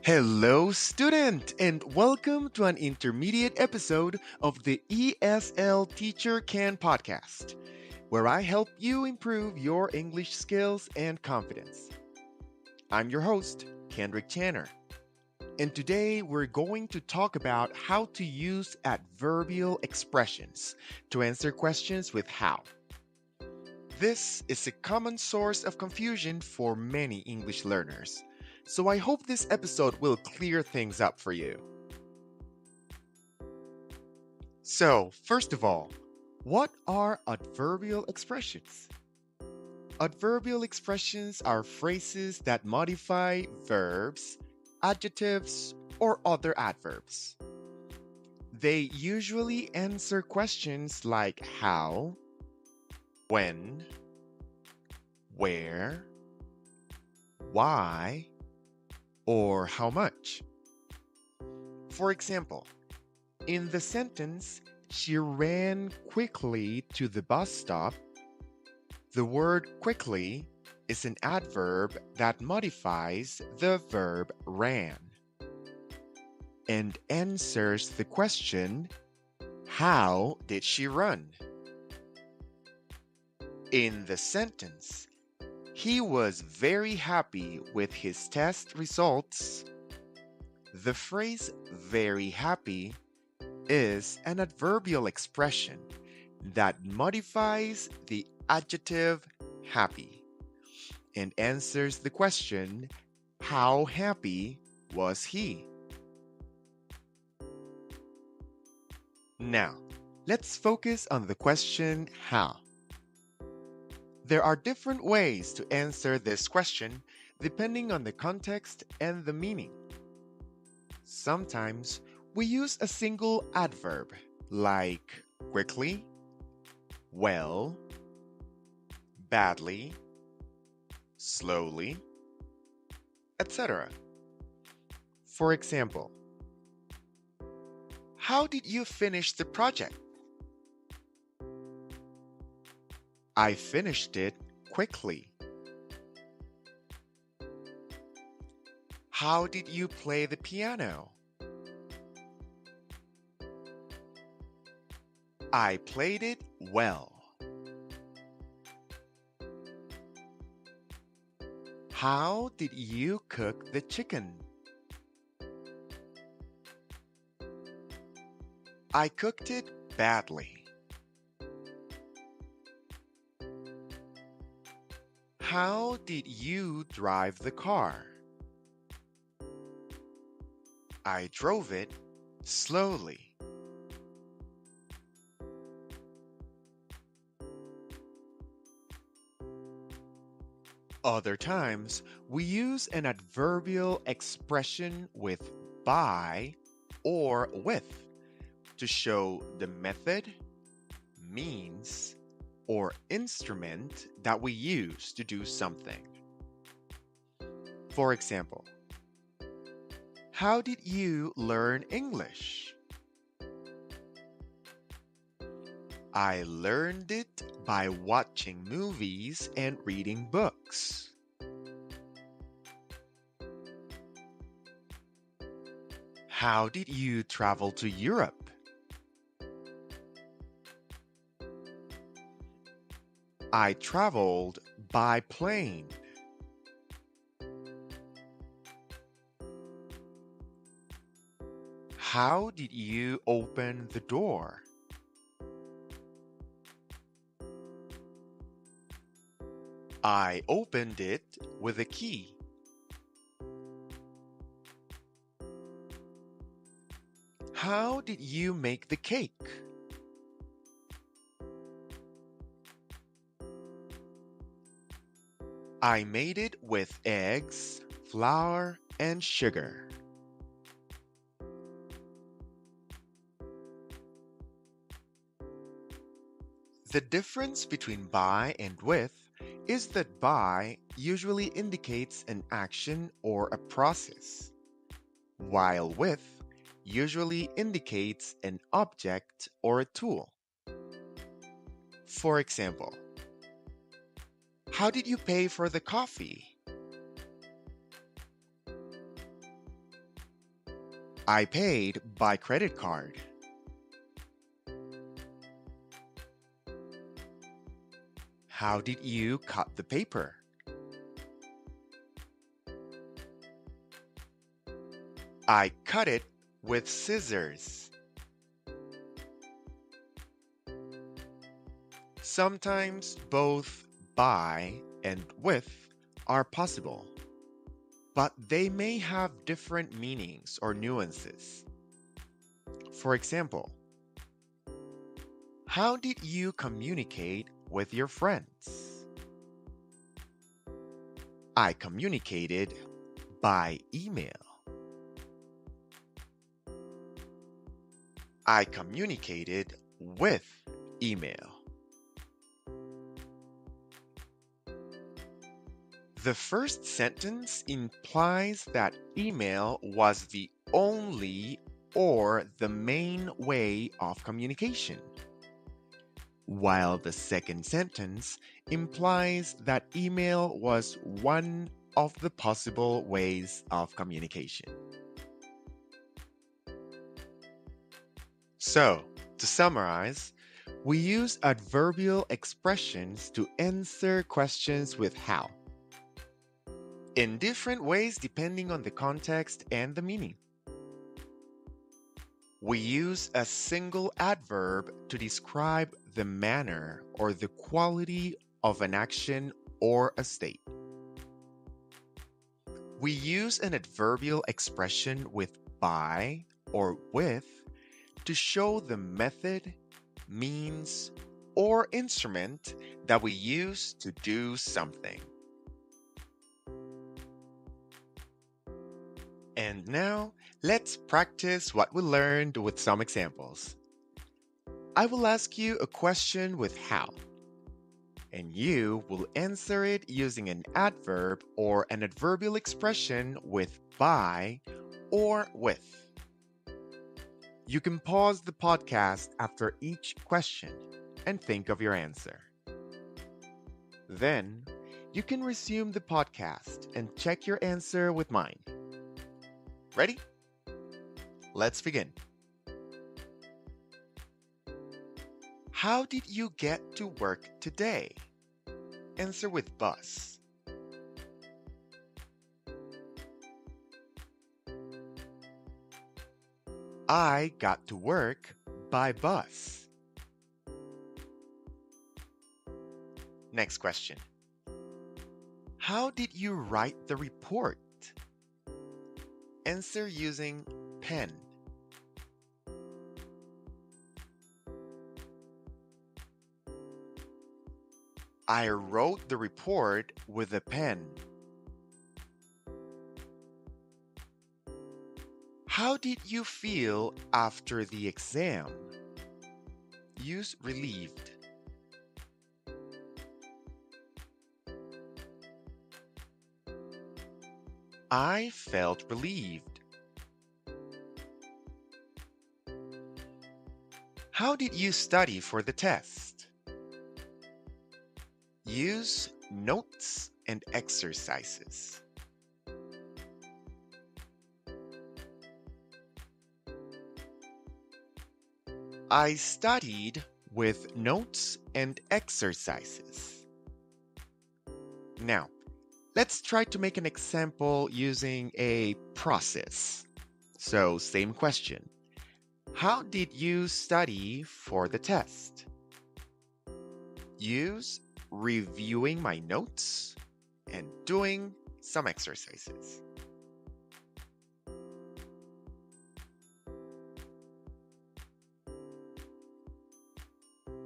Hello, student, and welcome to an intermediate episode of the ESL Teacher Can podcast, where I help you improve your English skills and confidence. I'm your host, Kendrick Tanner, and today we're going to talk about how to use adverbial expressions to answer questions with how. This is a common source of confusion for many English learners, so I hope this episode will clear things up for you. So, first of all, what are adverbial expressions? Adverbial expressions are phrases that modify verbs, adjectives, or other adverbs. They usually answer questions like how, when, where, why, or how much. For example, in the sentence, she ran quickly to the bus stop, the word quickly is an adverb that modifies the verb ran and answers the question, how did she run? In the sentence, he was very happy with his test results. The phrase very happy is an adverbial expression that modifies the adjective happy and answers the question, how happy was he? Now, let's focus on the question how. There are different ways to answer this question depending on the context and the meaning. Sometimes we use a single adverb like quickly, well, badly, slowly, etc. For example, how did you finish the project? I finished it quickly. How did you play the piano? I played it well. How did you cook the chicken? I cooked it badly. How did you drive the car? I drove it slowly. Other times, we use an adverbial expression with by or with to show the method, means, or instrument that we use to do something. For example, how did you learn English? I learned it by watching movies and reading books. How did you travel to Europe? I traveled by plane. How did you open the door? I opened it with a key. How did you make the cake? I made it with eggs, flour, and sugar. The difference between by and with is that by usually indicates an action or a process, while with usually indicates an object or a tool. For example, how did you pay for the coffee? I paid by credit card. How did you cut the paper? I cut it with scissors. Sometimes both by and with are possible, but they may have different meanings or nuances. For example, how did you communicate with your friends? I communicated by email. I communicated with email. The first sentence implies that email was the only or the main way of communication, while the second sentence implies that email was one of the possible ways of communication. So, to summarize, we use adverbial expressions to answer questions with how, in different ways depending on the context and the meaning. We use a single adverb to describe the manner or the quality of an action or a state. We use an adverbial expression with by or with to show the method, means, or instrument that we use to do something. And now, let's practice what we learned with some examples. I will ask you a question with how, and you will answer it using an adverb or an adverbial expression with by or with. You can pause the podcast after each question and think of your answer. Then, you can resume the podcast and check your answer with mine. Ready? Let's begin. How did you get to work today? Answer with bus. I got to work by bus. Next question. How did you write the report? Answer using pen. I wrote the report with a pen. How did you feel after the exam? Use relieved. I felt relieved. How did you study for the test? Use notes and exercises. I studied with notes and exercises. Now, let's try to make an example using a process. So, same question. How did you study for the test? Use reviewing my notes and doing some exercises.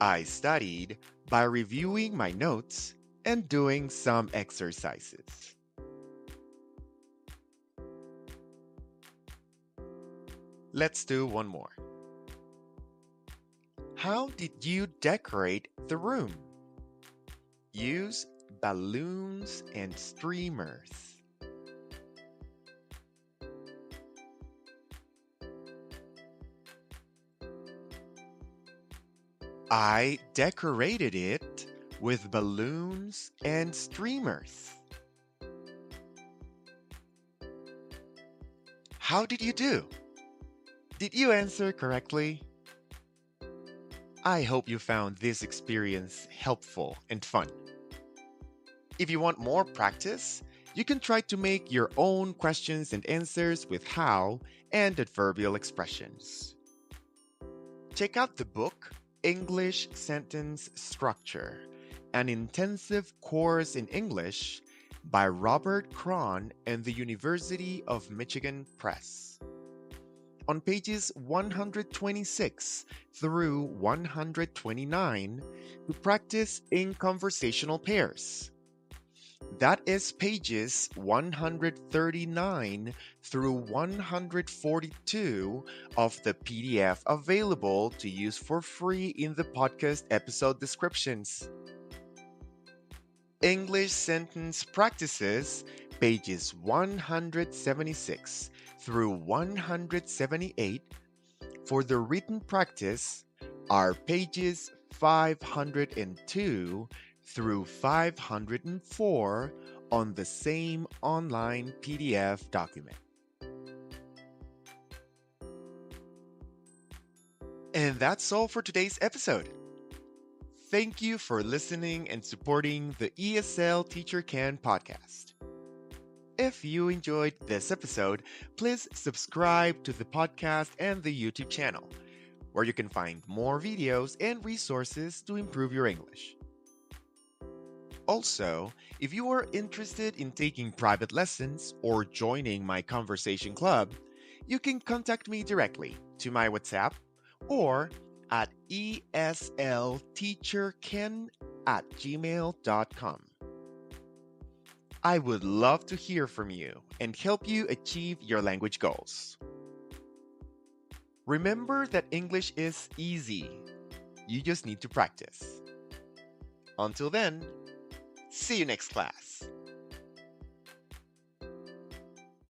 I studied by reviewing my notes and doing some exercises. Let's do one more. How did you decorate the room? Use balloons and streamers. I decorated it with balloons and streamers. How did you do? Did you answer correctly? I hope you found this experience helpful and fun. If you want more practice, you can try to make your own questions and answers with how and adverbial expressions. Check out the book English Sentence Structure, an intensive course in English by Robert Krohn and the University of Michigan Press. On pages 126 through 129, we practice in conversational pairs. That is pages 139 through 142 of the PDF available to use for free in the podcast episode descriptions. English Sentence Practices, pages 176 through 178 for the written practice are pages 502 through 504 on the same online PDF document. And that's all for today's episode. Thank you for listening and supporting the ESL Teacher Can podcast. If you enjoyed this episode, please subscribe to the podcast and the YouTube channel, where you can find more videos and resources to improve your English. Also, if you are interested in taking private lessons or joining my conversation club, you can contact me directly to my WhatsApp or at eslteacherken@gmail.com. I would love to hear from you and help you achieve your language goals. Remember that English is easy. You just need to practice. Until then, see you next class.